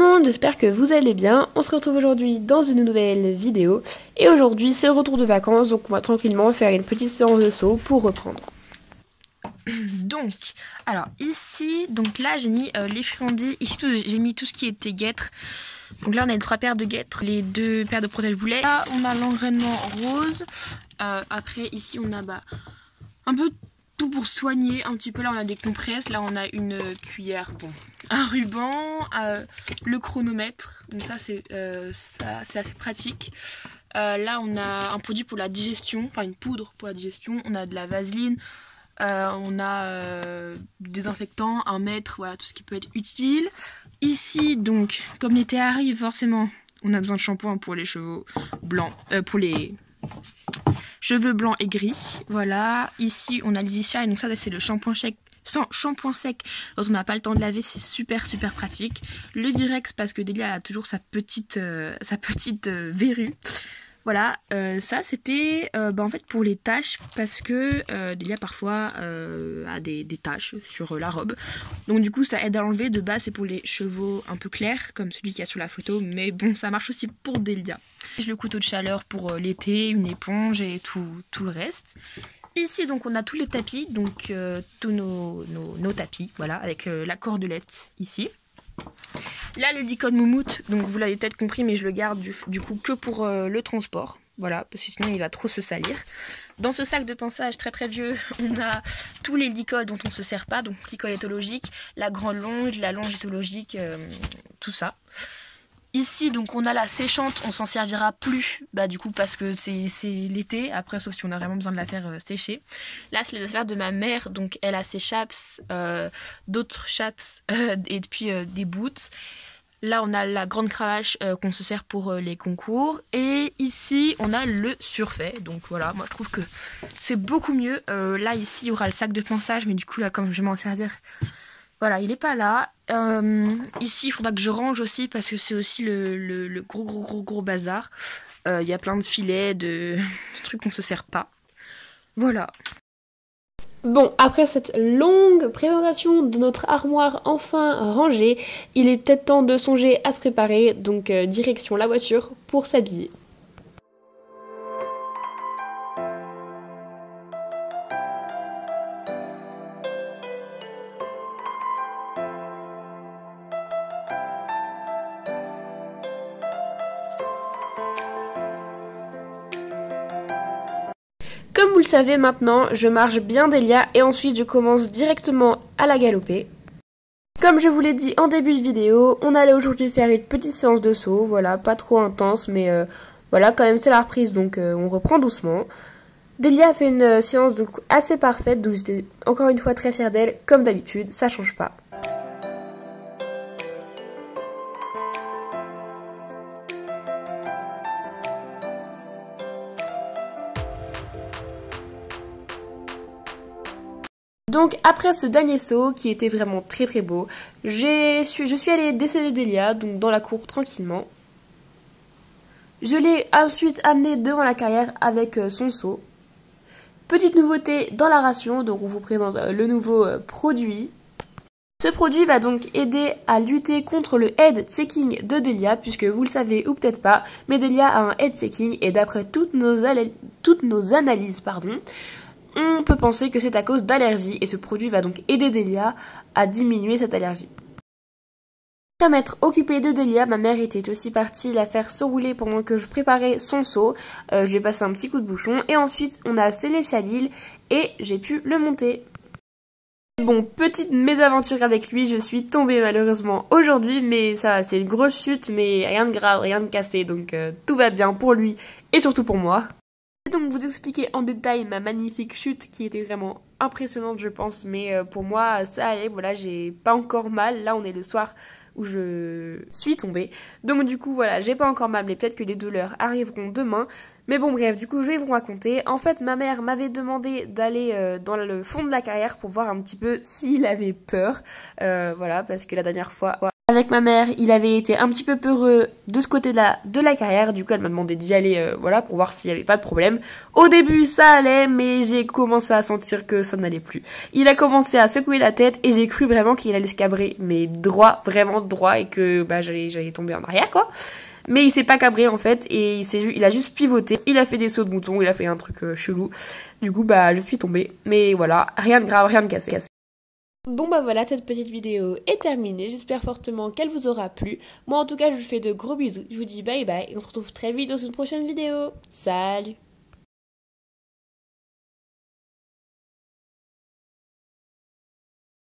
monde, j'espère que vous allez bien. On se retrouve aujourd'hui dans une nouvelle vidéo. Et aujourd'hui c'est le retour de vacances, donc on va tranquillement faire une petite séance de saut pour reprendre. Donc, alors ici, donc là j'ai mis les friandises, ici j'ai mis tout ce qui était guêtres. Donc là on a les 3 paires de guêtres, les 2 paires de protège-boulets. Là on a l'engrainement rose. Après ici on a un peu tout pour soigner un petit peu. Là on a des compresses, là on a une cuillère, bon, un ruban, le chronomètre. Donc ça c'est assez pratique. Là on a un produit pour la digestion, enfin une poudre pour la digestion. On a de la vaseline. On a du désinfectant, un mètre, voilà, tout ce qui peut être utile. Ici, donc, comme l'été arrive, forcément, on a besoin de shampoing pour les cheveux blancs, pour les cheveux blancs et gris. Voilà. Ici, on a l'Easy Shine, donc ça, c'est le shampoing sec. Sans shampoing sec, quand on n'a pas le temps de laver, c'est super pratique. Le Virex, parce que Delia a toujours sa petite verrue. Voilà, ça c'était en fait pour les taches, parce que Delia parfois a des taches sur la robe. Donc du coup ça aide à enlever. De base c'est pour les cheveux un peu clairs comme celui qu'il y a sur la photo, mais bon ça marche aussi pour Delia. Le couteau de chaleur pour l'été, une éponge et tout le reste. Ici donc on a tous les tapis, donc tous nos tapis, voilà, avec la cordelette ici. Là le licol moumoute, donc vous l'avez peut-être compris, mais je le garde du coup que pour le transport. Voilà, parce que sinon il va trop se salir. Dans ce sac de pinçage très vieux, on a tous les licols dont on ne se sert pas. Donc licol éthologique, la grande longe, la longe éthologique, tout ça. Ici donc on a la séchante, on s'en servira plus, du coup parce que c'est l'été, après sauf si on a vraiment besoin de la faire sécher. Là c'est les affaires de ma mère, donc elle a ses chaps, d'autres chaps et puis des boots. Là on a la grande cravache qu'on se sert pour les concours. Et ici on a le surfait, donc voilà, moi je trouve que c'est beaucoup mieux. Là ici il y aura le sac de pinçage, mais du coup là comme je vais m'en servir, voilà, il est pas là. Ici, il faudra que je range aussi parce que c'est aussi le gros bazar. Il y a plein de filets, de trucs qu'on se sert pas. Voilà. Bon, après cette longue présentation de notre armoire enfin rangée, il est peut-être temps de songer à se préparer. Donc, direction la voiture pour s'habiller. Comme vous le savez maintenant, je marche bien Delia et ensuite je commence directement à la galoper. Comme je vous l'ai dit en début de vidéo, on allait aujourd'hui faire une petite séance de saut, voilà, pas trop intense, mais voilà, quand même c'est la reprise, donc on reprend doucement. Delia a fait une séance donc assez parfaite, donc j'étais encore une fois très fière d'elle, comme d'habitude, ça change pas. Donc après ce dernier saut qui était vraiment très beau, je suis allée déceler Delia donc dans la cour tranquillement. Je l'ai ensuite amenée devant la carrière avec son saut. Petite nouveauté dans la ration, donc on vous présente le nouveau produit. Ce produit va donc aider à lutter contre le head checking de Delia, puisque vous le savez ou peut-être pas, mais Delia a un head checking et d'après toutes nos analyses, on peut penser que c'est à cause d'allergies et ce produit va donc aider Delia à diminuer cette allergie. Pour m'être occupée de Delia, ma mère était aussi partie la faire se rouler pendant que je préparais son seau. Je lui ai passé un petit coup de bouchon et ensuite on a scellé Chalil et j'ai pu le monter. Bon, petite mésaventure avec lui, je suis tombée malheureusement aujourd'hui, mais ça va, c'est une grosse chute, mais rien de grave, rien de cassé, donc tout va bien pour lui et surtout pour moi. Je vais donc vous expliquer en détail ma magnifique chute qui était vraiment impressionnante je pense, mais pour moi ça allait, voilà, j'ai pas encore mal. Là on est le soir où je suis tombée, donc du coup voilà, j'ai pas encore mal, mais peut-être que les douleurs arriveront demain. Mais bon bref, du coup je vais vous raconter. En fait ma mère m'avait demandé d'aller dans le fond de la carrière pour voir un petit peu s'il avait peur, voilà, parce que la dernière fois Avec ma mère, il avait été un petit peu peureux de ce côté-là de la carrière. Du coup, elle m'a demandé d'y aller voilà, pour voir s'il n'y avait pas de problème. Au début, ça allait, mais j'ai commencé à sentir que ça n'allait plus. Il a commencé à secouer la tête et j'ai cru vraiment qu'il allait se cabrer, mais droit, vraiment droit, et que j'allais tomber en arrière, quoi. Mais il s'est pas cabré en fait, et il a juste pivoté. Il a fait des sauts de mouton, il a fait un truc chelou. Du coup, je suis tombée. Mais voilà, rien de grave, rien de cassé. Bon voilà, cette petite vidéo est terminée, j'espère fortement qu'elle vous aura plu. Moi en tout cas je vous fais de gros bisous, je vous dis bye bye et on se retrouve très vite dans une prochaine vidéo. Salut!